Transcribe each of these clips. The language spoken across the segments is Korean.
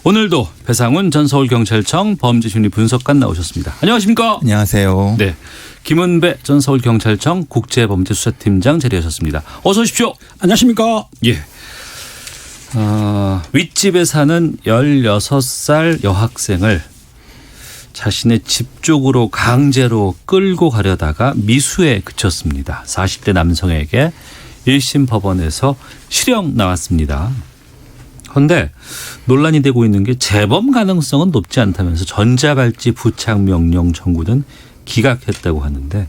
오늘도 배상훈 전 서울경찰청 범죄심리 분석관 나오셨습니다. 안녕하십니까? 안녕하세요. 네, 김은배 전 서울경찰청 국제범죄수사팀장 자리하셨습니다. 어서 오십시오. 안녕하십니까? 예. 윗집에 사는 16살 여학생을 자신의 집 쪽으로 강제로 끌고 가려다가 미수에 그쳤습니다. 40대 남성에게 1심 법원에서 실형 나왔습니다. 그런데 논란이 되고 있는 게 재범 가능성은 높지 않다면서 전자발찌 부착 명령 청구는 기각했다고 하는데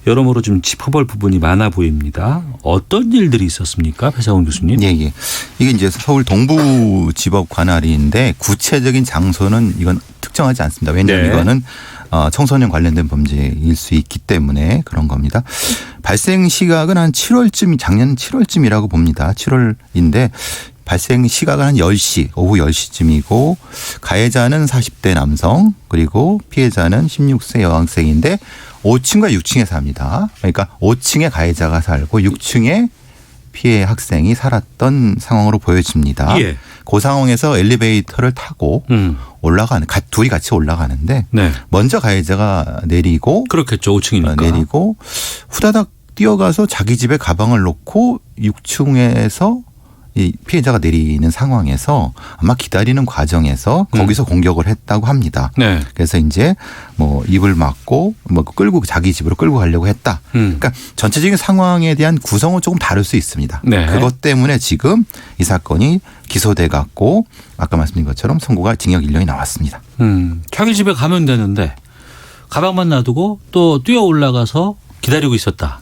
여러모로 좀 짚어볼 부분이 많아 보입니다. 어떤 일들이 있었습니까? 배상훈 교수님. 예. 이게 이제 서울 동부지법 관할인데 구체적인 장소는 이건 특정하지 않습니다. 왜냐하면 네. 이거는 청소년 관련된 범죄일 수 있기 때문에 그런 겁니다. 발생 시각은 한 7월쯤, 작년 7월쯤이라고 봅니다. 7월인데 발생 시각은 한 10시, 오후 10시쯤이고 가해자는 40대 남성 그리고 피해자는 16세 여학생인데 5층과 6층에 삽니다. 그러니까 5층에 가해자가 살고 6층에 피해 학생이 살았던 상황으로 보여집니다. 예. 그 상황에서 엘리베이터를 타고 둘이 같이 올라가는데 네. 먼저 가해자가 내리고 그렇겠죠. 5층이니까. 내리고 후다닥 뛰어가서 자기 집에 가방을 놓고 6층에서 이 피해자가 내리는 상황에서 아마 기다리는 과정에서 거기서 공격을 했다고 합니다. 네. 그래서 이제 뭐 입을 막고 뭐 끌고 자기 집으로 끌고 가려고 했다. 그러니까 전체적인 상황에 대한 구성은 조금 다를 수 있습니다. 네. 그것 때문에 지금 이 사건이 기소돼 갖고 아까 말씀드린 것처럼 선고가 징역 1년이 나왔습니다. 자기 집에 가면 되는데 가방만 놔두고 또 뛰어 올라가서 기다리고 있었다.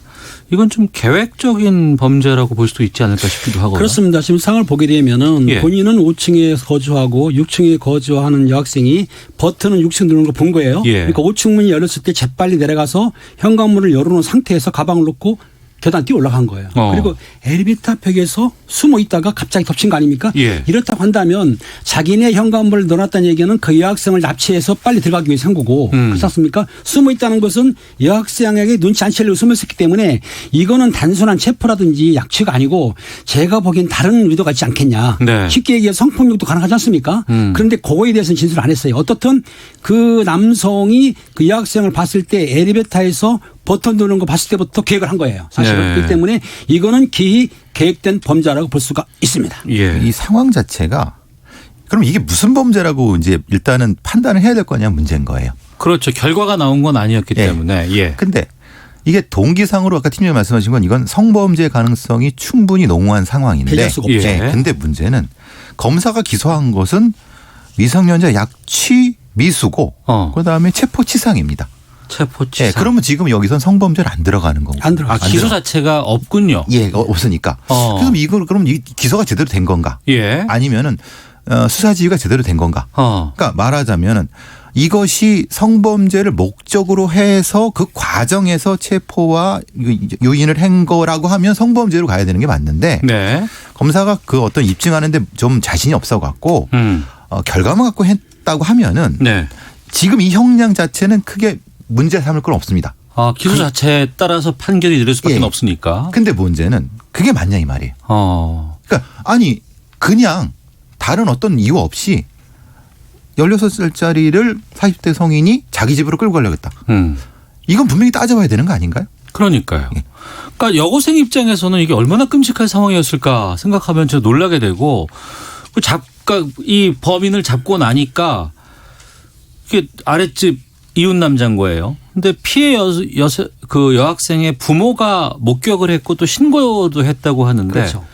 이건 좀 계획적인 범죄라고 볼 수도 있지 않을까 싶기도 하고요. 그렇습니다. 지금 상황을 보게 되면은 예. 본인은 5층에 거주하고 6층에 거주하는 여학생이 버튼은 6층 누르는 걸 본 거예요. 예. 그러니까 5층 문이 열렸을 때 재빨리 내려가서 현관문을 열어놓은 상태에서 가방을 놓고 계단 뛰어 올라간 거예요. 그리고 엘리베이터 벽에서 숨어 있다가 갑자기 덮친 거 아닙니까? 예. 이렇다고 한다면 자기네 현관문을 넣어놨다는 얘기는 그 여학생을 납치해서 빨리 들어가기 위해서 한 거고 그렇지 않습니까? 숨어 있다는 것은 여학생에게 눈치 안 채려고 숨어 있었기 때문에 이거는 단순한 체포라든지 약취가 아니고 제가 보기엔 다른 의도가 있지 않겠냐. 네. 쉽게 얘기해서 성폭력도 가능하지 않습니까? 그런데 그거에 대해서는 진술을 안 했어요. 어떻든 그 남성이 그 여학생을 봤을 때 엘리베이터에서 버튼 누르는 거 봤을 때부터 계획을 한 거예요. 사실은. 네. 그렇기 때문에 이거는 기히 계획된 범죄라고 볼 수가 있습니다. 예. 이 상황 자체가 그럼 이게 무슨 범죄라고 이제 일단은 판단을 해야 될 거냐 문제인 거예요. 그렇죠. 결과가 나온 건 아니었기 예. 때문에. 예. 근데 이게 동기상으로 아까 팀장님 말씀하신 건 이건 성범죄 가능성이 충분히 농후한 상황인데. 배제할 수가 없죠. 예. 근데 문제는 검사가 기소한 것은 미성년자 약취 미수고 그다음에 체포치상입니다. 체포치상. 예, 그러면 지금 여기선 성범죄는 안 들어가는 거고. 안 들어가죠. 기소 자체가 없군요. 예, 없으니까. 그럼 이 기소가 제대로 된 건가? 예. 아니면은 수사 지휘가 제대로 된 건가? 그러니까 말하자면은 이것이 성범죄를 목적으로 해서 그 과정에서 체포와 요인을 한 거라고 하면 성범죄로 가야 되는 게 맞는데 네. 검사가 그 어떤 입증하는데 좀 자신이 없어 갖고 결과만 갖고 했다고 하면은 네. 지금 이 형량 자체는 크게 문제 삼을 건 없습니다. 기소 자체에 따라서 판결이 내릴 수밖에 없으니까. 근데 문제는 그게 맞냐 이 말이에요. 그러니까 아니 그냥 다른 어떤 이유 없이 16살짜리를 40대 성인이 자기 집으로 끌고 가려고 했다. 이건 분명히 따져봐야 되는 거 아닌가요? 그러니까요. 그러니까 여고생 입장에서는 이게 얼마나 끔찍한 상황이었을까 생각하면 저 놀라게 되고 이 범인을 잡고 나니까 이게 아랫집 이웃 남자인 거예요. 근데 피해 그 여학생의 부모가 목격을 했고 또 신고도 했다고 하는데 그렇죠.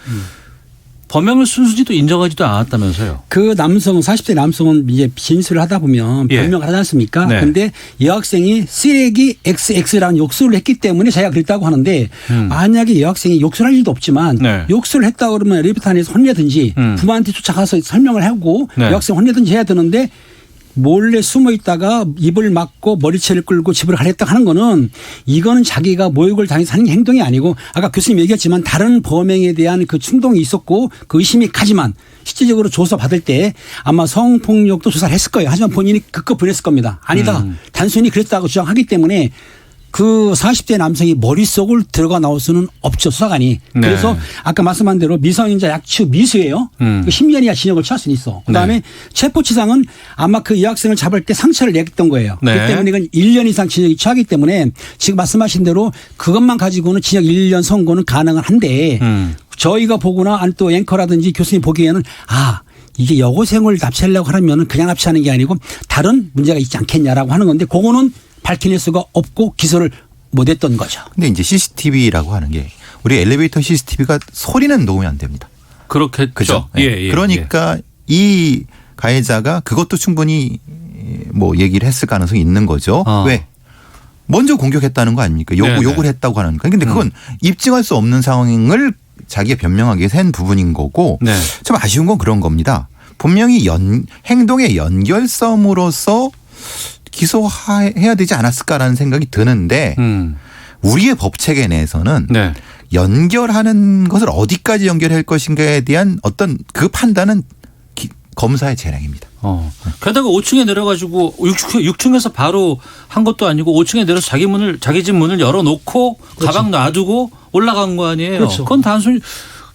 범행을 순수지도 인정하지도 않았다면서요. 그 남성 40대 남성은 이제 진술을 하다 보면 변명을 하지 않습니까? 네. 그런데 여학생이 쓰레기 XX라는 욕설을 했기 때문에 자기가 그랬다고 하는데 만약에 여학생이 욕설할 일도 없지만 욕설을 했다고 그러면 엘리베이터 안에서 혼내든지 부모한테 쫓아가서 설명을 하고 여학생 혼내든지 해야 되는데 몰래 숨어 있다가 입을 막고 머리채를 끌고 집으로 가랬다 하는 거는 이거는 자기가 모욕을 당해서 하는 행동이 아니고 아까 교수님 얘기했지만 다른 범행에 대한 그 충동이 있었고 그 의심이 가지만 실질적으로 조사받을 때 아마 성폭력도 조사를 했을 거예요. 하지만 본인이 그거 보냈을 겁니다. 아니다. 단순히 그랬다고 주장하기 때문에 그 40대 남성이 머릿속을 들어가 나올 수는 없죠. 수사관이. 네. 그래서 아까 말씀한 대로 미성년자 약취 미수예요. 10년 이하 징역을 처할 수는 있어. 그다음에 네. 체포치상은 아마 그 여학생을 잡을 때 상처를 냈던 거예요. 네. 그렇기 때문에 이건 1년 이상 징역이 처하기 때문에 지금 말씀하신 대로 그것만 가지고는 징역 1년 선고는 가능은 한데 저희가 보거나 아니 또 앵커라든지 교수님 보기에는 이게 여고생을 납치하려고 하면 그냥 납치하는 게 아니고 다른 문제가 있지 않겠냐라고 하는 건데 그거는 밝혀낼 수가 없고 기소를 못했던 거죠. 근데 이제 CCTV라고 하는 게 우리 엘리베이터 CCTV가 소리는 녹음이 안 됩니다. 그렇겠죠. 그죠? 예. 그러니까 이 가해자가 그것도 충분히 뭐 얘기를 했을 가능성이 있는 거죠. 왜? 먼저 공격했다는 거 아닙니까? 욕을 했다고 하는 거. 근데 그건 입증할 수 없는 상황을 자기가 변명하기 위해서 한 부분인 거고 네. 좀 아쉬운 건 그런 겁니다. 분명히 행동의 연결성으로서 기소해야 되지 않았을까라는 생각이 드는데 우리의 법 체계 내에서는 네. 연결하는 것을 어디까지 연결할 것인가에 대한 어떤 그 판단은 검사의 재량입니다. 게다가 5층에 내려가지고 6층에서 바로 한 것도 아니고 5층에 내려서 자기 집 문을 열어놓고 그렇죠. 가방 놔두고 올라간 거 아니에요. 그렇죠. 그건 단순히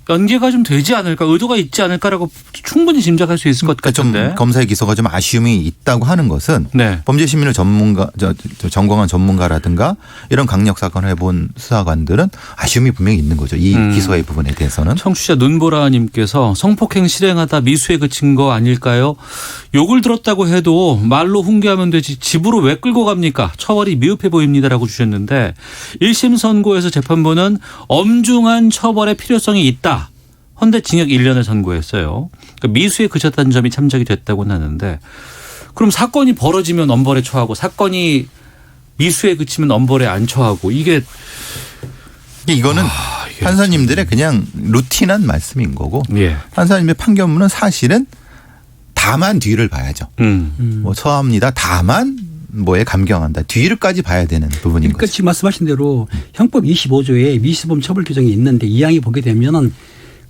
연계가 좀 되지 않을까, 의도가 있지 않을까라고 충분히 짐작할 수 있을 것 같은데. 좀 검사의 기소가 좀 아쉬움이 있다고 하는 것은 네. 범죄심리를 전공한 전문가라든가 이런 강력 사건을 해본 수사관들은 아쉬움이 분명히 있는 거죠. 이 기소의 부분에 대해서는. 청취자 눈보라님께서 성폭행 실행하다 미수에 그친 거 아닐까요? 욕을 들었다고 해도 말로 훈계하면 되지 집으로 왜 끌고 갑니까? 처벌이 미흡해 보입니다라고 주셨는데 1심 선고에서 재판부는 엄중한 처벌의 필요성이 있다. 헌데 징역 1년을 선고했어요. 그러니까 미수에 그쳤다는 점이 참작이 됐다고는 하는데 그럼 사건이 벌어지면 엄벌에 처하고 사건이 미수에 그치면 엄벌에 안 처하고 이거는 판사님들의 그냥 루틴한 말씀인 거고 예. 판사님의 판결문은 사실은 다만 뒤를 봐야죠. 뭐 처합니다. 다만 뭐에 감경한다. 뒤를까지 봐야 되는 부분인 그러니까 거죠. 지금 말씀하신 대로 형법 25조에 미수범 처벌 규정이 있는데 이 항이 보게 되면은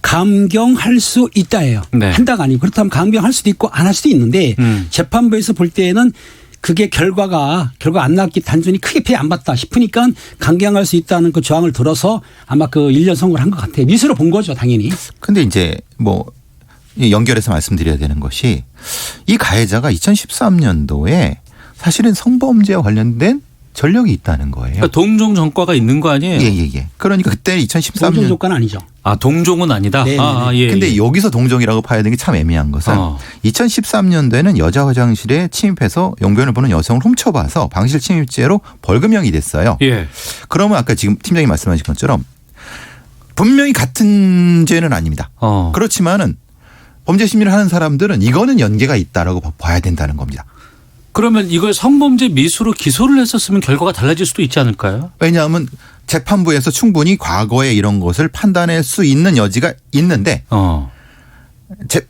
감경할 수 있다예요. 네. 한다가 아니고 그렇다면 감경할 수도 있고 안 할 수도 있는데 재판부에서 볼 때에는 그게 결과 안 났기 단순히 크게 피해 안 봤다 싶으니까 감경할 수 있다는 그 조항을 들어서 아마 그 1년 선고를 한 것 같아요. 미수로 본 거죠, 당연히. 근데 이제 뭐 연결해서 말씀드려야 되는 것이 이 가해자가 2013년도에 사실은 성범죄와 관련된 전력이 있다는 거예요. 그러니까 동종 전과가 있는 거 아니에요? 예. 그러니까 그때 2013년 동종 조건은 아니죠. 동종은 아니다. 네네네. 예. 근데 여기서 동종이라고 봐야 되는 게 참 애매한 것은 2013년도에는 여자 화장실에 침입해서 용변을 보는 여성을 훔쳐봐서 방실 침입죄로 벌금형이 됐어요. 예. 그러면 아까 지금 팀장이 말씀하신 것처럼 분명히 같은 죄는 아닙니다. 그렇지만은 범죄 심리를 하는 사람들은 이거는 연계가 있다라고 봐야 된다는 겁니다. 그러면 이걸 성범죄 미수로 기소를 했었으면 결과가 달라질 수도 있지 않을까요? 왜냐하면 재판부에서 충분히 과거에 이런 것을 판단할 수 있는 여지가 있는데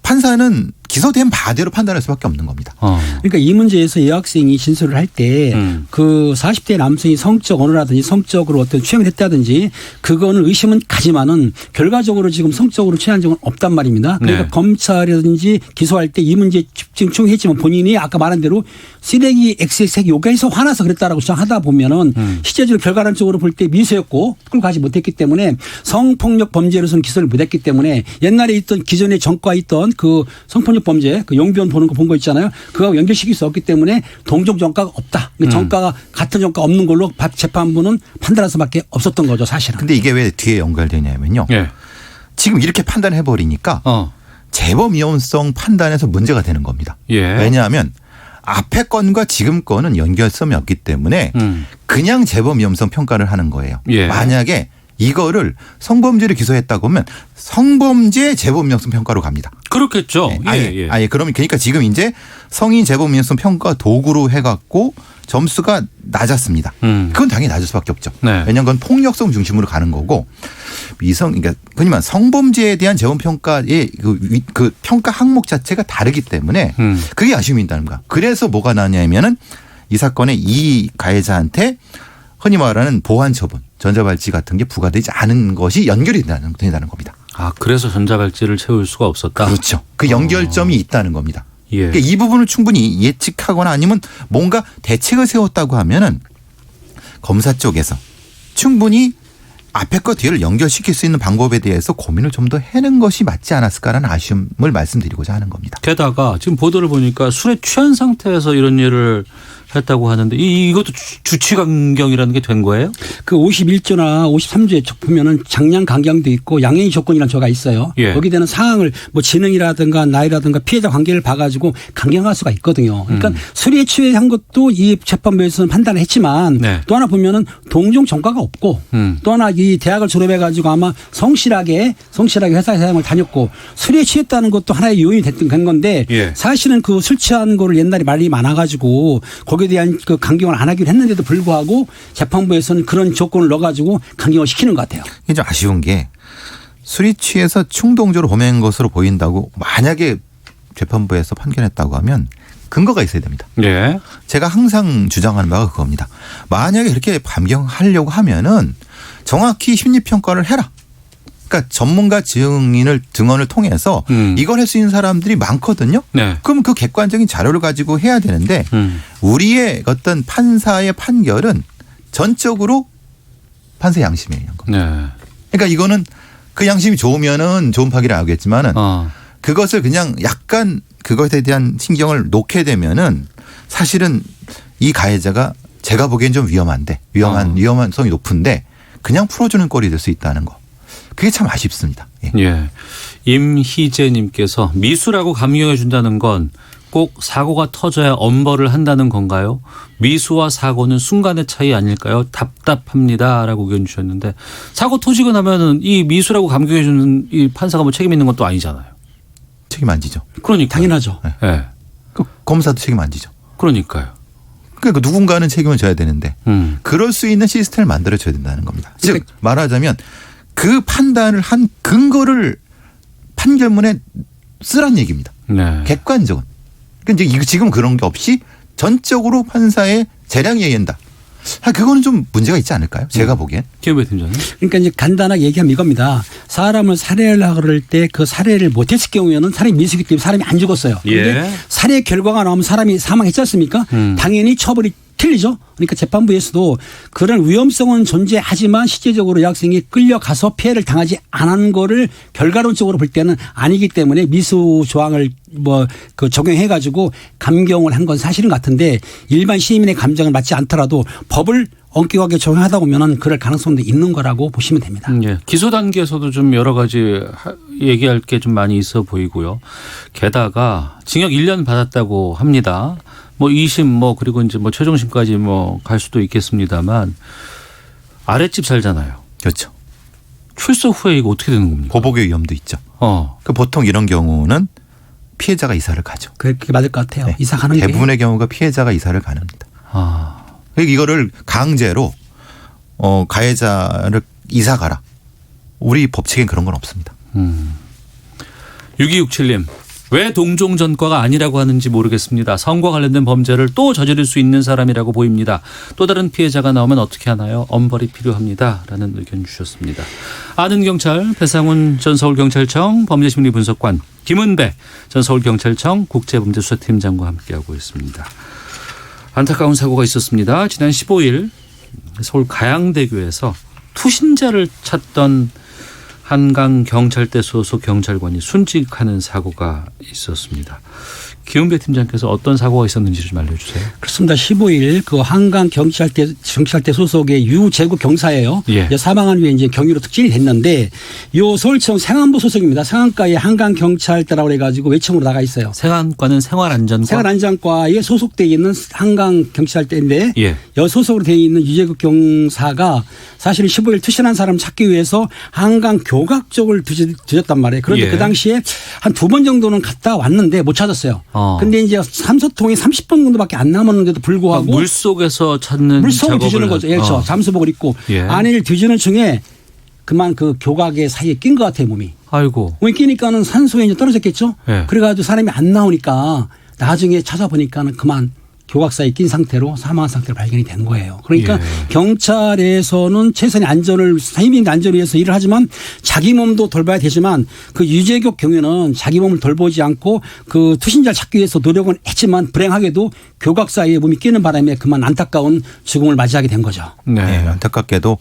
판사는 기소된 바대로 판단할 수밖에 없는 겁니다. 그러니까 이 문제에서 여학생이 진술을 할 때 그 40대 남성이 성적 언어라든지 성적으로 어떤 취향을 했다든지 그거는 의심은 가지만은 결과적으로 지금 성적으로 취한 적은 없단 말입니다. 그러니까 네. 검찰이라든지 기소할 때 이 문제에 집중했지만 본인이 아까 말한 대로 쓰레기 XX 요구해서 화나서 그랬다라고 주장하다 보면은 실제적으로 결과론적으로 볼 때 미수였고 끌고 가지 못했기 때문에 성폭력 범죄로서는 기소를 못했기 때문에 옛날에 있던 기존의 전과 있던 그 성폭력 범죄 그 용변 보는 거 본 거 있잖아요. 그거하고 연결시킬 수 없기 때문에 동종 전과가 없다. 전과가 같은 전과 없는 걸로 재판부는 판단할 수밖에 없었던 거죠, 사실은. 근데 이게 왜 뒤에 연결되냐면요. 예. 지금 이렇게 판단해 버리니까 재범 위험성 판단에서 문제가 되는 겁니다. 예. 왜냐하면 앞에 건과 지금 건은 연결성이 없기 때문에 그냥 재범 위험성 평가를 하는 거예요. 예. 만약에 이거를 성범죄를 기소했다고 하면 성범죄 재범 위험성 평가로 갑니다. 그렇겠죠. 네, 아예 그러니까 지금 이제 성인 재범 위험성 평가 도구로 해갖고 점수가 낮았습니다. 그건 당연히 낮을 수밖에 없죠. 네. 왜냐하면 그건 폭력성 중심으로 가는 거고 그러니까 흔히 말하는 성범죄에 대한 재범 평가의 그 평가 항목 자체가 다르기 때문에 그게 아쉬움이 있다는 거야. 그래서 뭐가 나냐면은 이 사건에 이 가해자한테 흔히 말하는 보완 처분, 전자발찌 같은 게 부과되지 않은 것이 연결이 된다는 겁니다. 그래서 전자발찌를 채울 수가 없었다. 그렇죠. 그 연결점이 있다는 겁니다. 예. 그러니까 이 부분을 충분히 예측하거나 아니면 뭔가 대책을 세웠다고 하면은 검사 쪽에서 충분히 앞에 거 뒤를 연결시킬 수 있는 방법에 대해서 고민을 좀 더 해는 것이 맞지 않았을까라는 아쉬움을 말씀드리고자 하는 겁니다. 게다가 지금 보도를 보니까 술에 취한 상태에서 이런 일을 했다고 하는데 이것도 주치 강경이라는 게 된 거예요? 그 51조나 53조에 보면은 장량 강경도 있고 양형의 조건이라는 조가 있어요. 예. 거기에 대한 사항을 뭐 지능이라든가 나이라든가 피해자 관계를 봐가지고 강경할 수가 있거든요. 그러니까 술에 취한 것도 이 재판부에서는 판단을 했지만 네. 또 하나 보면은 동종 전과가 없고 또 하나 이 대학을 졸업해가지고 아마 성실하게 회사 사장을 다녔고 술에 취했다는 것도 하나의 요인이 된 건데 예. 사실은 그 술 취한 거를 옛날에 말이 많아가지고 거기에 대한 그 강경을 안 하기로 했는데도 불구하고 재판부에서는 그런 조건을 넣어가지고 강경을 시키는 것 같아요. 이게 좀 아쉬운 게 술이 취해서 충동적으로 범행한 것으로 보인다고 만약에 재판부에서 판결했다고 하면 근거가 있어야 됩니다. 예. 제가 항상 주장하는 바가 그겁니다. 만약에 그렇게 감경하려고 하면은 정확히 심리평가를 해라. 그러니까 전문가 증언을 통해서 이걸 할 수 있는 사람들이 많거든요. 네. 그럼 그 객관적인 자료를 가지고 해야 되는데 우리의 어떤 판사의 판결은 전적으로 판사의 양심에 의한 겁니다. 네. 그러니까 이거는 그 양심이 좋으면은 좋은 판결이 나오겠지만은 그것을 그냥 약간 그것에 대한 신경을 놓게 되면은 사실은 이 가해자가 제가 보기엔 좀 위험한성이 높은데 그냥 풀어주는 꼴이 될 수 있다는 거. 그게 참 아쉽습니다. 예. 예. 임희재님께서 미수라고 감경해 준다는 건 꼭 사고가 터져야 엄벌을 한다는 건가요? 미수와 사고는 순간의 차이 아닐까요? 답답합니다라고 의견 주셨는데 사고 터지고 나면은 이 미수라고 감경해 주는 이 판사가 뭐 책임 있는 것도 아니잖아요. 책임 안 지죠. 그러니까 당연하죠. 예. 네. 그 검사도 책임 안 지죠. 그러니까요. 그러니까 누군가는 책임을 져야 되는데 그럴 수 있는 시스템을 만들어줘야 된다는 겁니다. 즉 말하자면 그 판단을 한 근거를 판결문에 쓰란 얘기입니다. 네. 객관적은. 근데 지금 그런 게 없이 전적으로 판사의 재량에 의한다. 그거는 좀 문제가 있지 않을까요? 제가 보기엔. 김은배 팀장님. 그러니까 이제 간단하게 얘기하면 이겁니다. 사람을 살해를 하려고 그럴 때 그 살해를 못했을 경우에는 사람이 미수기 때문에 사람이 안 죽었어요. 그런데 예. 살해 결과가 나오면 사람이 사망했지 않습니까? 당연히 처벌이 틀리죠. 그러니까 재판부에서도 그런 위험성은 존재하지만 실제적으로 여학생이 끌려가서 피해를 당하지 않은 거를 결과론적으로 볼 때는 아니기 때문에 미수 조항을 적용해 가지고 감경을 한 건 사실은 같은데 일반 시민의 감정은 맞지 않더라도 법을 엄격하게 적용하다 보면은 그럴 가능성도 있는 거라고 보시면 됩니다. 예. 기소 단계에서도 좀 여러 가지 얘기할 게 좀 많이 있어 보이고요. 게다가 징역 1년 받았다고 합니다. 2심 그리고 이제 최종심까지 갈 수도 있겠습니다만 아랫집 살잖아요. 그렇죠. 출소 후에 이거 어떻게 되는 겁니까? 보복의 위험도 있죠. 그 보통 이런 경우는 피해자가 이사를 가죠. 그렇게 맞을 것 같아요. 네. 이사 가는 게. 대부분의 경우가 피해자가 이사를 가는니다. 그러니까 이거를 강제로 가해자를 이사 가라. 우리 법칙엔 그런 건 없습니다. 6267님. 왜 동종 전과가 아니라고 하는지 모르겠습니다. 성과 관련된 범죄를 또 저지를 수 있는 사람이라고 보입니다. 또 다른 피해자가 나오면 어떻게 하나요? 엄벌이 필요합니다. 라는 의견 주셨습니다. 아는 경찰 배상훈 전 서울경찰청 범죄심리분석관, 김은배 전 서울경찰청 국제범죄수사팀장과 함께하고 있습니다. 안타까운 사고가 있었습니다. 지난 15일 서울 가양대교에서 투신자를 찾던 한강경찰대 소속 경찰관이 순직하는 사고가 있었습니다. 김은배 팀장께서 어떤 사고가 있었는지 좀 알려주세요. 그렇습니다. 15일 그 한강경찰대 소속의 유재구 경사예요. 예. 사망한 후에 이제 경위로 특진이 됐는데 요 서울청 생안부 소속입니다. 상안과에 한강경찰대라고 해가지고 외청으로 나가 있어요. 생안과는 생활안전과. 생활안전과에 소속되어 있는 한강경찰대인데 예. 여소속으로 되어 있는 유재구 경사가 사실은 15일 투신한 사람 찾기 위해서 한강 교각 쪽을 뒤졌단 말이에요. 그런데 예. 그 당시에 한 2번 정도는 갔다 왔는데 못 찾았어요. 근데 이제 삼소통이 30분 정도밖에 안 남았는데도 불구하고 물 속에서 찾는 물속을 작업을 뒤지는 거죠. 그렇죠. 잠수복을 입고 예. 안을 뒤지는 중에 그만 그 교각의 사이에 낀 것 같아요, 몸이. 아이고. 몸이 끼니까는 산소에 이제 떨어졌겠죠. 예. 그래가지고 사람이 안 나오니까 나중에 찾아보니까는 그만 교각사에 낀 상태로 사망한 상태로 발견이 된 거예요. 그러니까 예. 경찰에서는 최선의 안전을 시민의 안전을 위해서 일을 하지만 자기 몸도 돌봐야 되지만 그 유재석 경위는 자기 몸을 돌보지 않고 그 투신자를 찾기 위해서 노력은 했지만 불행하게도 교각사에 몸이 끼는 바람에 그만 안타까운 죽음을 맞이하게 된 거죠. 네. 네, 안타깝게도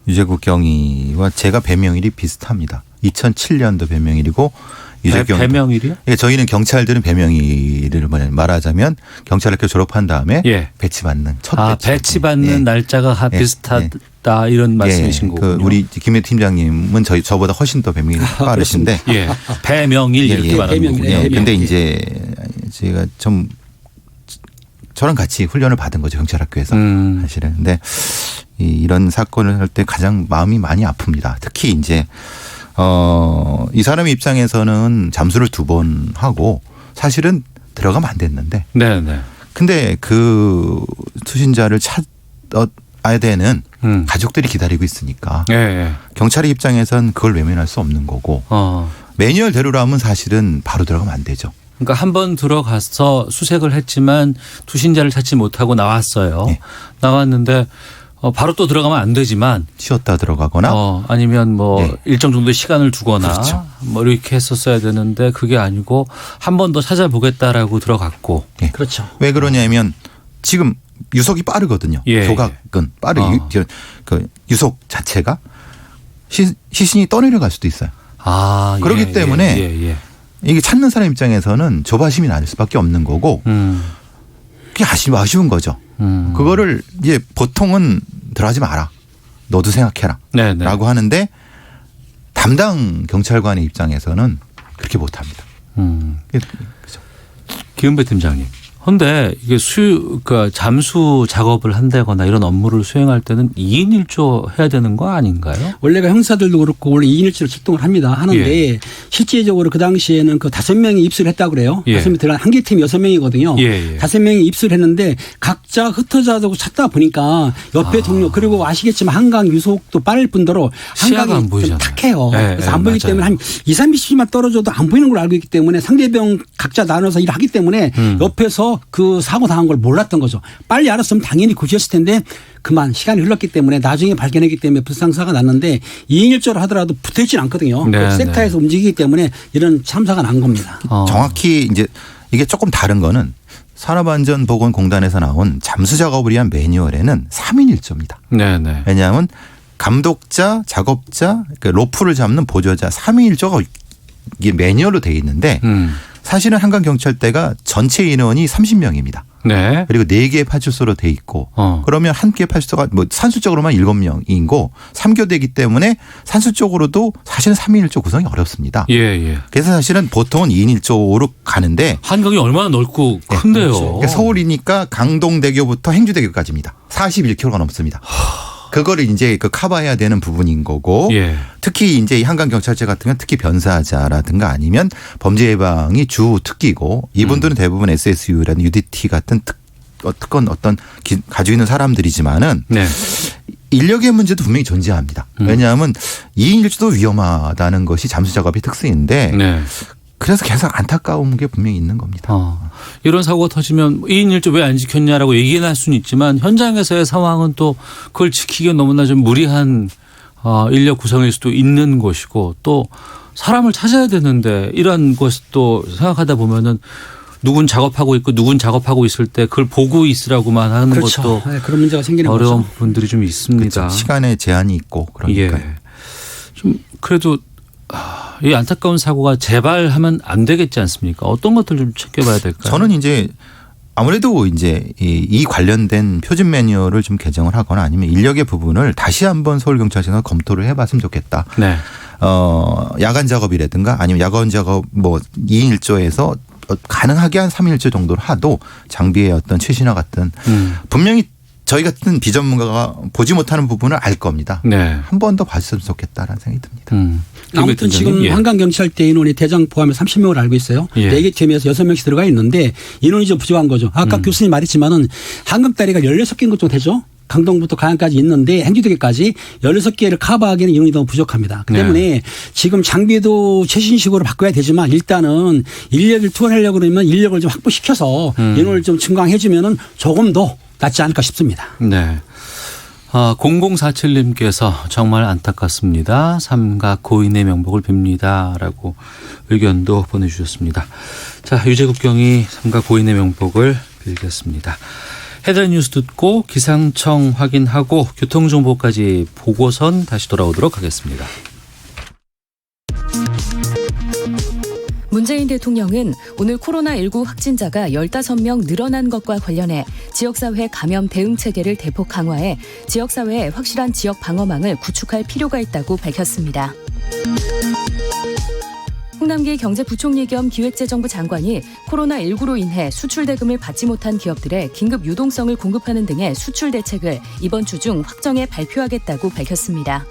유재국 경위와 제가 배명일이 비슷합니다. 2007년도 배명일이고 유재경 배명일이요? 예, 저희는 경찰들은 배명일을 말하자면 경찰학교 졸업한 다음에 예. 배치받는 첫 배치받는 예. 날짜가 예. 비슷하다 이런 말씀이신 거군요. 그 우리 김해 팀장님은 저보다 훨씬 더 배명일이 빠르신데 예. 배명일 이렇게 말하는 거군요. 예. 근데 예. 이제 제가 좀 저랑 같이 훈련을 받은 거죠 경찰학교에서 사실은. 근데 이런 사건을 할 때 가장 마음이 많이 아픕니다. 특히 이제 이 사람 입장에서는 잠수를 2번 하고 사실은 들어가면 안 됐는데. 네네. 근데 그 투신자를 찾아야 되는 가족들이 기다리고 있으니까. 예. 경찰의 입장에선 그걸 외면할 수 없는 거고. 매뉴얼대로라면 사실은 바로 들어가면 안 되죠. 그러니까 한 번 들어가서 수색을 했지만 투신자를 찾지 못하고 나왔어요. 네. 나왔는데 바로 또 들어가면 안 되지만 쉬었다 들어가거나 아니면 뭐 네. 일정 정도 시간을 두거나 그렇죠. 뭐 이렇게 했었어야 되는데 그게 아니고 한 번 더 찾아보겠다라고 들어갔고. 네. 그렇죠. 왜 그러냐면 지금 유속이 빠르거든요. 예. 교각은 그 유속 자체가 시신이 떠내려갈 수도 있어요. 그렇기 때문에 이게 찾는 사람 입장에서는 조바심이 날 수밖에 없는 거고 그게 아쉬운 거죠. 그거를 이제 보통은 들어가지 마라. 너도 생각해라. 네네. 라고 하는데 담당 경찰관의 입장에서는 그렇게 못합니다. 그렇죠. 김은배 팀장님. 그런데 이게 그러니까 잠수 작업을 한다거나 이런 업무를 수행할 때는 2인 1조 해야 되는 거 아닌가요? 원래가 형사들도 그렇고 원래 2인 1조로 출동을 합니다. 하는데 예. 실제적으로 그 당시에는 그 5명이 입수를 했다고 그래요. 예. 5명이 들어간 한 개 팀 6명이거든요. 예. 5명이 입수를 했는데 각자 흩어져서 찾다 보니까 옆에 동료 그리고 아시겠지만 한강 유속도 빠를 뿐더러 시야가 안 한강이 좀 보이잖아요. 탁해요. 예, 그래서 안 보이기 맞아요. 때문에 한 2, 30씩만 떨어져도 안 보이는 걸 알고 있기 때문에 상대방 각자 나눠서 일을 하기 때문에 옆에서 그 사고 당한 걸 몰랐던 거죠. 빨리 알았으면 당연히 구제했을 텐데 그만 시간이 흘렀기 때문에 나중에 발견했기 때문에 불상사가 났는데 2인 1조를 하더라도 붙어있지는 않거든요. 네, 섹터에서 움직이기 때문에 이런 참사가 난 겁니다. 정확히 이제 이게 조금 다른 거는 산업안전보건공단에서 나온 잠수 작업을 위한 매뉴얼에는 3인 1조입니다. 네네. 왜냐하면 감독자, 작업자, 그러니까 로프를 잡는 보조자 3인 1조가 이게 매뉴얼로 돼 있는데 사실은 한강경찰대가 전체 인원이 30명입니다. 네. 그리고 4개의 파출소로 돼 있고 그러면 한 개의 파출소가 뭐 산수적으로만 7명이고 3교대이기 때문에 산수적으로도 사실은 3인 1조 구성이 어렵습니다. 예. 그래서 사실은 보통은 2인 1조로 가는데 한강이 얼마나 넓고 큰데요. 그러니까 서울이니까 강동대교부터 행주대교까지입니다. 41km가 넘습니다. 그거를 이제 그 커버해야 되는 부분인 거고 예. 특히 이제 한강경찰제 같은 경우는 특히 변사자라든가 아니면 범죄 예방이 주 특기고 이분들은 대부분 SSU라는 UDT 같은 특권 가지고 있는 사람들이지만은 네. 인력의 문제도 분명히 존재합니다. 왜냐하면 2인 1조도 위험하다는 것이 잠수 작업의 특성인데 네. 그래서 계속 안타까운 게 분명히 있는 겁니다. 이런 사고가 터지면 2인 1조 왜 안 지켰냐라고 얘기는 할 수는 있지만 현장에서의 상황은 또 그걸 지키기가 너무나 좀 무리한 인력 구성일 수도 있는 것이고 또 사람을 찾아야 되는데 이런 것도 생각하다 보면은 누군 작업하고 있고 누군 작업하고 있을 때 그걸 보고 있으라고,만 하는 그렇죠. 것도 네, 그런 문제가 생기는 어려운 거죠. 부분들이 좀 있습니다. 그렇죠. 시간에 제한이 있고 그러니까. 좀 그래도 이 안타까운 사고가 재발하면 안 되겠지 않습니까? 어떤 것들 좀 챙겨봐야 될까요? 저는 이제 아무래도 이제 이 관련된 표준 매뉴얼을 좀 개정을 하거나 아니면 인력의 부분을 다시 한번 서울경찰청에서 검토를 해봤으면 좋겠다. 네. 야간 작업이라든가 아니면 야간 작업 뭐 2인 1조에서 가능하게 한 3인 1조 정도를 하도 장비의 어떤 최신화 같은 분명히 저희 같은 비전문가가 보지 못하는 부분을 알 겁니다. 네. 한 번 더 봤으면 좋겠다라는 생각이 듭니다. 아무튼 지금 한강경찰대 인원이 대장 포함해 30명을 알고 있어요. 예. 4개 팀에서 6명씩 들어가 있는데 인원이 좀 부족한 거죠. 아까 교수님 말했지만은 한강다리가 16개인 것 정도 되죠. 강동부터 가양까지 있는데 행주도계까지 16개를 커버하기에는 인원이 너무 부족합니다. 그 때문에 지금 장비도 최신식으로 바꿔야 되지만 일단은 인력을 투입하려고 그러면 인력을 좀 확보시켜서 인원을 좀 증강해 주면은 조금 더 낫지 않을까 싶습니다. 네. 0047님께서 정말 안타깝습니다. 삼가 고인의 명복을 빕니다. 라고 의견도 보내주셨습니다. 자, 유재국 경위 삼가 고인의 명복을 빌겠습니다. 헤드라인 뉴스 듣고 기상청 확인하고 교통정보까지 보고선 다시 돌아오도록 하겠습니다. 문재인 대통령은 오늘 코로나19 확진자가 15명 늘어난 것과 관련해 지역사회 감염 대응 체계를 대폭 강화해 지역사회에 확실한 지역 방어망을 구축할 필요가 있다고 밝혔습니다. 홍남기 경제부총리 겸 기획재정부 장관이 코로나19로 인해 수출 대금을 받지 못한 기업들의 긴급 유동성을 공급하는 등의 수출 대책을 이번 주 중 확정해 발표하겠다고 밝혔습니다.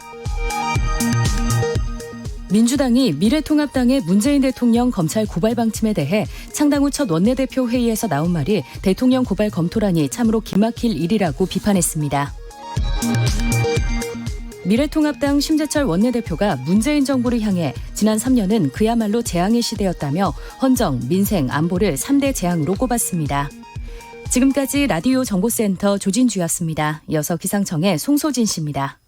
민주당이 미래통합당의 문재인 대통령 검찰 고발 방침에 대해 창당 후 첫 원내대표 회의에서 나온 말이 대통령 고발 검토라니 참으로 기막힐 일이라고 비판했습니다. 미래통합당 심재철 원내대표가 문재인 정부를 향해 지난 3년은 그야말로 재앙의 시대였다며 헌정, 민생, 안보를 3대 재앙으로 꼽았습니다. 지금까지 라디오 정보센터 조진주였습니다. 이어서 기상청의 송소진 씨입니다.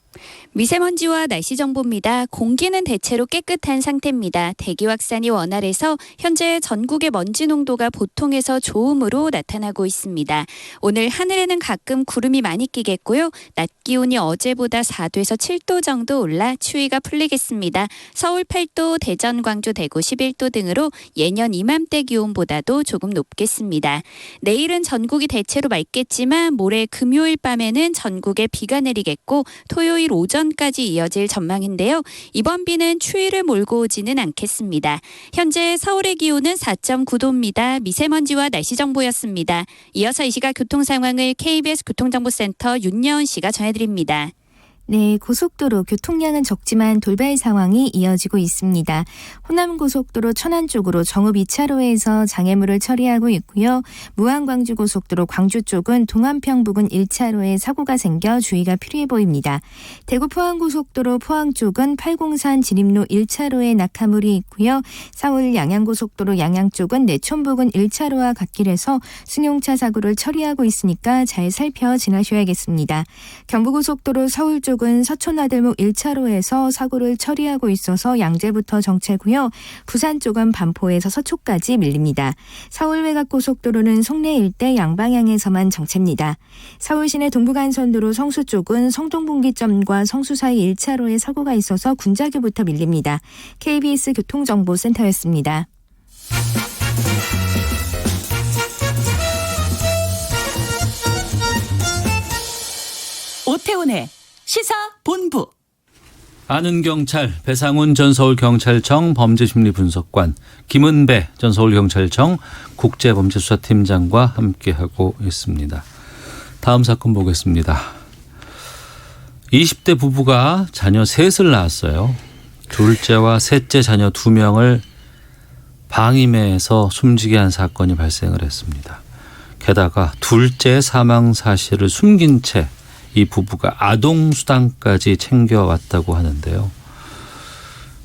미세먼지와 날씨 정보입니다. 공기는 대체로 깨끗한 상태입니다. 대기 확산이 원활해서 현재 전국의 먼지 농도가 보통에서 좋음으로 나타나고 있습니다. 오늘 하늘에는 가끔 구름이 많이 끼겠고요. 낮 기온이 어제보다 4도에서 7도 정도 올라 추위가 풀리겠습니다. 서울 8도, 대전, 광주, 대구 11도 등으로 예년 이맘때 기온보다도 조금 높겠습니다. 내일은 전국이 대체로 맑겠지만 모레 금요일 밤에는 전국에 비가 내리겠고 토요일 오전까지 이어질 전망인데요. 이번 비는 추위를 몰고 오지는 않겠습니다. 현재 서울의 기온은 4.9도입니다. 미세먼지와 날씨 정보였습니다. 이어서 이 시각 교통 상황을 KBS 교통정보센터 윤여은 씨가 전해드립니다. 네, 고속도로 교통량은 적지만 돌발 상황이 이어지고 있습니다. 호남고속도로 천안 쪽으로 정읍 2차로에서 장애물을 처리하고 있고요. 무안광주고속도로 광주 쪽은 동안평 부근 1차로에 사고가 생겨 주의가 필요해 보입니다. 대구 포항고속도로 포항 쪽은 팔공산 진입로 1차로에 낙하물이 있고요. 서울 양양고속도로 양양 쪽은 내촌 부근 1차로와 갓길에서 승용차 사고를 처리하고 있으니까 잘 살펴 지나셔야겠습니다. 경부고속도로 서울 쪽 은 서촌나들목 1차로에서 사고를 처리하고 있어서 양재부터 정체고요. 부산 쪽은 반포에서 서초까지 밀립니다. 서울 외곽고속도로는 송내 일대 양방향에서만 정체입니다. 서울시내 동부간선도로 성수 쪽은 성동분기점과 성수 사이 1차로에 사고가 있어서 군자교부터 밀립니다. KBS 교통정보센터였습니다. 오태훈의 시사본부. 아는 경찰 배상훈 전 서울경찰청 범죄심리분석관, 김은배 전 서울경찰청 국제범죄수사팀장과 함께하고 있습니다. 다음 사건 보겠습니다. 20대 부부가 자녀 셋을 낳았어요. 둘째와 셋째 자녀 2명을 방임해서 숨지게 한 사건이 발생을 했습니다. 게다가 둘째 사망 사실을 숨긴 채 이 부부가 아동수당까지 챙겨왔다고 하는데요.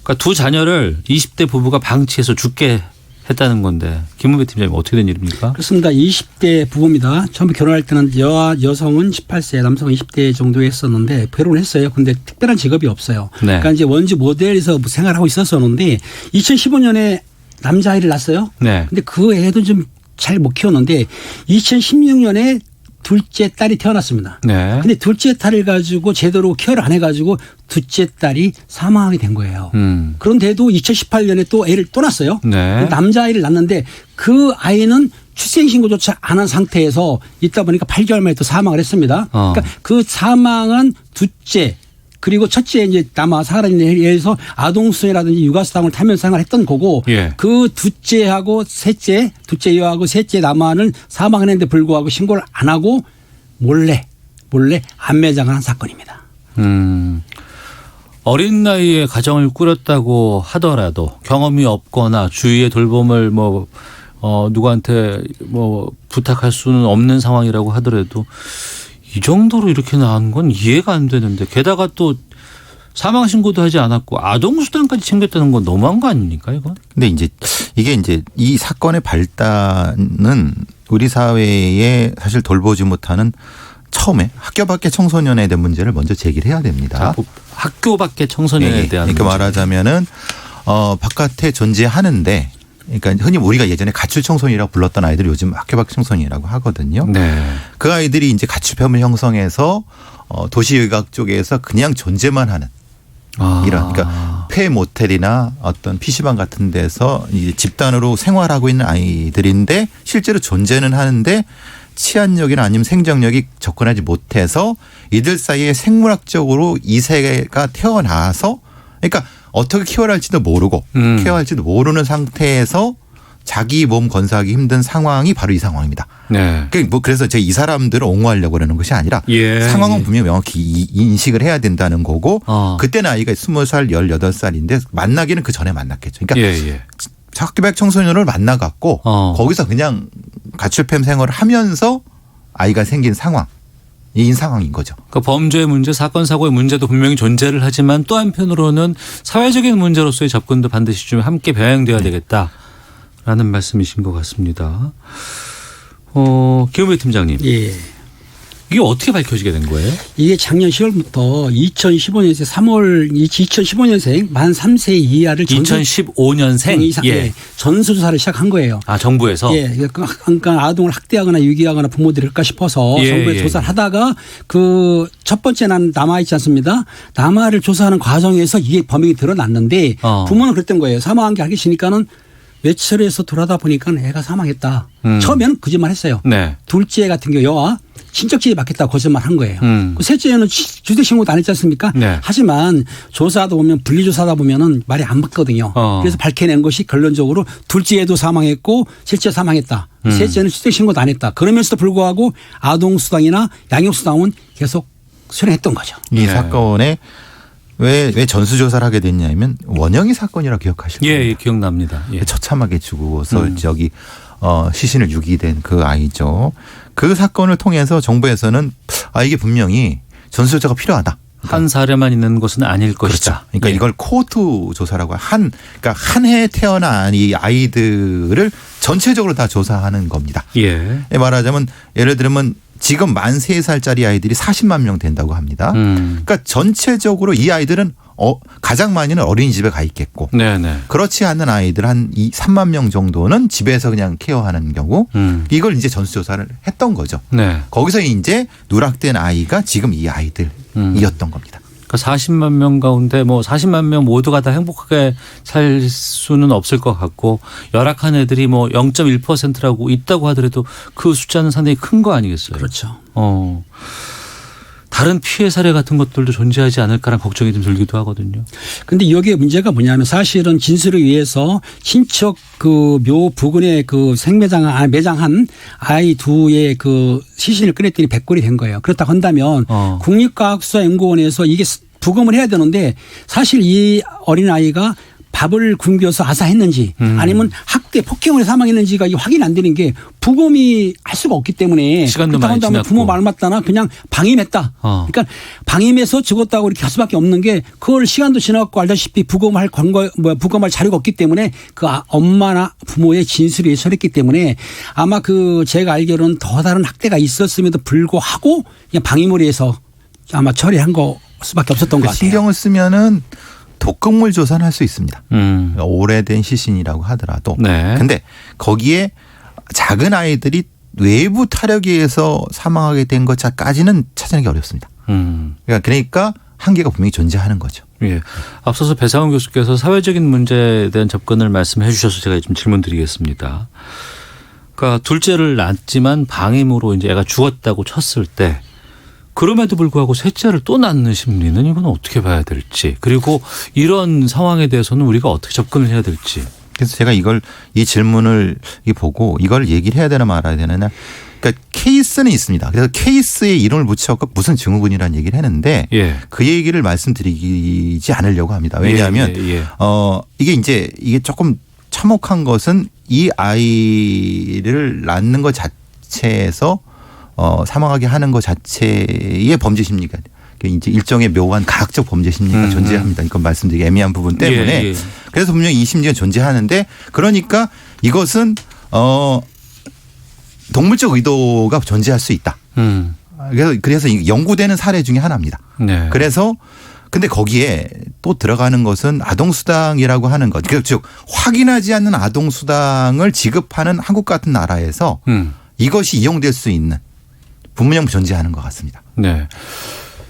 그러니까 두 자녀를 20대 부부가 방치해서 죽게 했다는 건데 김은배 팀장님 어떻게 된 일입니까? 그렇습니다. 20대 부부입니다. 처음에 결혼할 때는 여성은 18세, 남성은 20대 정도 했었는데 결혼을 했어요. 근데 특별한 직업이 없어요. 네. 그러니까 이제 원주 모델에서 생활하고 있었었는데 2015년에 남자아이를 낳았어요. 네. 근데 그 애도 좀 잘 못 키웠는데 2016년에 둘째 딸이 태어났습니다. 네. 근데 둘째 딸을 가지고 제대로 케어를 안 해가지고 둘째 딸이 사망하게 된 거예요. 그런데도 2018년에 또 애를 또 낳았어요. 네. 남자아이를 낳았는데 그 아이는 출생신고조차 안 한 상태에서 있다 보니까 8개월 만에 또 사망을 했습니다. 그러니까 그 사망한 둘째 그리고 첫째 이제 남아 살아있는 애에 의해서 아동수당이라든지 육아수당을 타면서 생활했던 거고 예. 그 둘째하고 셋째, 둘째 여하고 셋째 남아는 사망했는데 불구하고 신고를 안 하고 몰래 안매장을 한 사건입니다. 어린 나이에 가정을 꾸렸다고 하더라도 경험이 없거나 주위의 돌봄을 누구한테 부탁할 수는 없는 상황이라고 하더라도 이 정도로 이렇게 나온 건 이해가 안 되는데 게다가 또 사망 신고도 하지 않았고 아동수당까지 챙겼다는 건 너무한 거 아닙니까 이건? 근데 이제 이게 이제 이 사건의 발단은 우리 사회에 사실 돌보지 못하는 처음에 학교 밖의 청소년에 대한 문제를 먼저 제기를 해야 됩니다. 자, 학교 밖의 청소년에 대한 그러니까 문제. 말하자면은 바깥에 존재하는데 그러니까 흔히 우리가 예전에 가출 청소년이라고 불렀던 아이들이 요즘 학교 밖 청소년이라고 하거든요. 네. 그 아이들이 이제 가출fam을 형성해서 도시의학 쪽에서 그냥 존재만 하는 이런 그러니까 폐 모텔이나 어떤 PC방 같은 데서 이제 집단으로 생활하고 있는 아이들인데 실제로 존재는 하는데 치안력이나 아니면 생존력이 접근하지 못해서 이들 사이에 생물학적으로 이세가 태어나서 그러니까 어떻게 케어를 할지도 모르고 케어할지도 모르는 상태에서 자기 몸 건사하기 힘든 상황이 바로 이 상황입니다. 네. 그래서 제가 이 사람들을 옹호하려고 그러는 것이 아니라 상황은 분명히 명확히 인식을 해야 된다는 거고 그때는 아이가 20살, 18살인데 만나기는 그 전에 만났겠죠. 그러니까 학교 밖 청소년을 만나갖고 거기서 그냥 가출팸 생활을 하면서 아이가 생긴 상황인 상황인 거죠. 그러니까 범죄의 문제, 사건 사고의 문제도 분명히 존재를 하지만 또 한편으로는 사회적인 문제로서의 접근도 반드시 좀 함께 병행돼야 되겠다라는 말씀이신 것 같습니다. 김은배 팀장님. 예. 이게 어떻게 밝혀지게 된 거예요? 이게 작년 10월부터 2015년생 3월 2015년생 만 3세 이하를 2015년생 이상 전수조사를 시작한 거예요. 아 정부에서? 예, 그러니까 아동을 학대하거나 유기하거나 부모들일까 싶어서 정부에 조사를 하다가 그 첫 번째 난 남아 있지 않습니다. 남아를 조사하는 과정에서 이게 범행이 드러났는데 부모는 그랬던 거예요. 사망한 게 알기 싫으니까는 외출해서 돌아다 보니까 애가 사망했다. 처음에는 거짓말 했어요. 네. 둘째 같은 경우 여아 친척집에 맡겼다고 거짓말 한 거예요. 그 셋째는 주택신고도 안 했지 않습니까? 네. 하지만 조사하다 보면 분리조사하다 보면은 말이 안 맞거든요. 그래서 밝혀낸 것이 결론적으로 둘째도 사망했고 셋째 사망했다. 셋째는 주택신고도 안 했다. 그러면서도 불구하고 아동수당이나 양육수당은 계속 수령했던 거죠. 이 사건에 왜 전수조사를 하게 됐냐면 원영이 사건이라 기억하실 거예요. 예, 기억납니다. 예. 처참하게 죽어서 저기 시신을 유기된 그 아이죠. 그 사건을 통해서 정부에서는 이게 분명히 전수조사가 필요하다. 한 사례만 있는 것은 아닐 것이다. 그렇죠. 그러니까 이걸 코호트 조사라고 그러니까 한 해에 태어난 이 아이들을 전체적으로 다 조사하는 겁니다. 예. 말하자면 예를 들면 지금 만 3살짜리 아이들이 40만 명 된다고 합니다. 그러니까 전체적으로 이 아이들은 가장 많이는 어린이집에 가 있겠고 네네. 그렇지 않은 아이들 한 3만 명 정도는 집에서 그냥 케어하는 경우 이걸 이제 전수조사를 했던 거죠. 네. 거기서 이제 누락된 아이가 지금 이 아이들이었던 겁니다. 그러니까 40만 명 가운데 40만 명 모두가 다 행복하게 살 수는 없을 것 같고 열악한 애들이 0.1%라고 있다고 하더라도 그 숫자는 상당히 큰 거 아니겠어요? 그렇죠. 다른 피해 사례 같은 것들도 존재하지 않을까라는 걱정이 좀 들기도 하거든요. 근데 여기에 문제가 뭐냐면 사실은 진술을 위해서 친척 그 묘 부근에 그 매장한 아이 두의 그 시신을 꺼냈더니 100골이 된 거예요. 그렇다고 한다면 국립과학수사연구원에서 이게 부검을 해야 되는데 사실 이 어린아이가 밥을 굶겨서 아사했는지 아니면 학대 폭행으로 사망했는지가 확인 안 되는 게 부검이 할 수가 없기 때문에 시간도 많이 지났고 부모 말 맞다나 그냥 방임했다. 그러니까 방임해서 죽었다고 이렇게 할 수밖에 없는 게 그걸 시간도 지나고 알다시피 부검할 자료가 없기 때문에 그 엄마나 부모의 진술에 의존했기 때문에 아마 그 제가 알기로는 더 다른 학대가 있었음에도 불구하고 그냥 방임으로 해서 아마 처리한 거 수밖에 없었던 것 같아요. 신경을 쓰면은 독극물 조사는 할 수 있습니다. 오래된 시신이라고 하더라도. 네. 근데 거기에 작은 외부 타력에 의해서 사망하게 된 것까지는 찾아내기 어렵습니다. 그러니까 한계가 분명히 존재하는 거죠. 예. 앞서서 배상훈 교수께서 사회적인 문제에 대한 접근을 말씀해 주셔서 제가 좀 질문 드리겠습니다. 그러니까 둘째를 낳았지만 방임으로 이제 애가 죽었다고 쳤을 때 그럼에도 불구하고 셋째를 또 낳는 심리는 이건 어떻게 봐야 될지 그리고 이런 상황에 대해서는 우리가 어떻게 접근을 해야 될지. 그래서 제가 이 질문을 보고 이걸 얘기를 해야 되나 말아야 되나. 그러니까 케이스는 있습니다. 그래서 케이스에 이름을 붙여서 무슨 증후군이라는 얘기를 했는데 그 얘기를 말씀드리지 않으려고 합니다. 왜냐하면 이게 조금 참혹한 것은 이 아이를 낳는 것 자체에서 사망하게 하는 것 자체의 범죄 심리가 이제 일종의 묘한 가학적 범죄 심리가 존재합니다. 이건 말씀드리기 애매한 부분 때문에 예. 그래서 분명히 이 심리가 존재하는데 그러니까 이것은 동물적 의도가 존재할 수 있다. 그래서 연구되는 사례 중에 하나입니다. 네. 그래서 근데 거기에 또 들어가는 것은 아동수당이라고 하는 것. 즉 확인하지 않는 아동수당을 지급하는 한국 같은 나라에서 이것이 이용될 수 있는 분명 존재하는 것 같습니다. 네.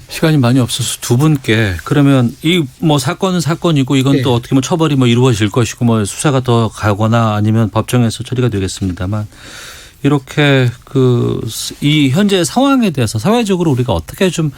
시간이 많이 없어서 두 분께 그러면 이 뭐 사건은 사건이고 이건 또 어떻게 뭐 처벌이 뭐 이루어질 것이고 뭐 수사가 더 가거나 아니면 법정에서 처리가 되겠습니다만 이렇게 이 현재 상황에 대해서 사회적으로 우리가 어떻게 좀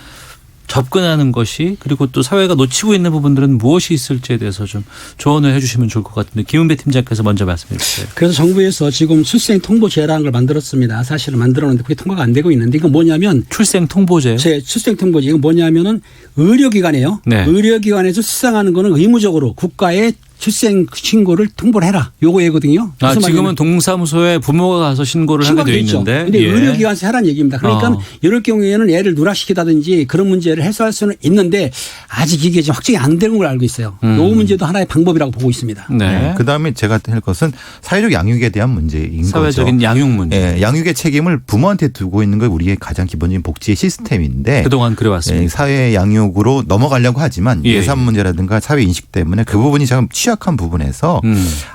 접근하는 것이 그리고 또 사회가 놓치고 있는 부분들은 무엇이 있을지에 대해서 좀 조언을 해 주시면 좋을 것 같은데 김은배 팀장께서 먼저 말씀해 주세요. 그래서 정부에서 지금 출생통보제라는 걸 만들었습니다. 사실은 만들었는데 그게 통과가 안 되고 있는데 이건 뭐냐면 출생통보제요? 출생통보제 이건 뭐냐면은 의료기관이에요. 네. 의료기관에서 출생하는 거는 의무적으로 국가에 출생 신고를 통보를 해라. 요거 얘거든요. 지금은 동사무소에 부모가 가서 신고를 하게 되어 있는데. 그런데 의료기관에서 하라는 얘기입니다. 그러니까 이럴 경우에는 애를 누락시키다든지 그런 문제를 해소할 수는 있는데 아직 이게 좀 확정이 안 되는 걸 알고 있어요. 요 문제도 하나의 방법이라고 보고 있습니다. 네. 그다음에 제가 할 것은 사회적 양육에 대한 문제인 거죠. 사회적인 양육 문제. 네. 양육의 책임을 부모한테 두고 있는 게 우리의 가장 기본적인 복지의 시스템인데 그동안 그래왔습니다. 사회 양육으로 넘어가려고 하지만 예산 문제라든가 사회 인식 때문에 그 부분이 참 취약한 부분에서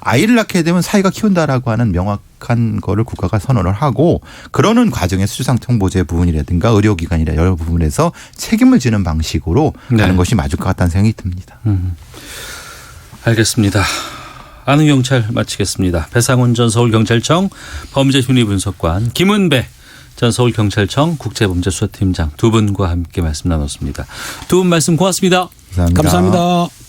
아이를 낳게 되면 사회가 키운다라고 하는 명확한 거를 국가가 선언을 하고 그러는 과정에서 출생통보제 부분이라든가 의료기관이라 여러 부분에서 책임을 지는 방식으로 가는 것이 맞을 것 같다는 생각이 듭니다. 알겠습니다. 아는 경찰 마치겠습니다. 배상훈 전 서울경찰청 범죄심리분석관 김은배 전 서울경찰청 국제범죄수사팀장 두 분과 함께 말씀 나눴습니다. 두 분 말씀 고맙습니다. 감사합니다. 감사합니다.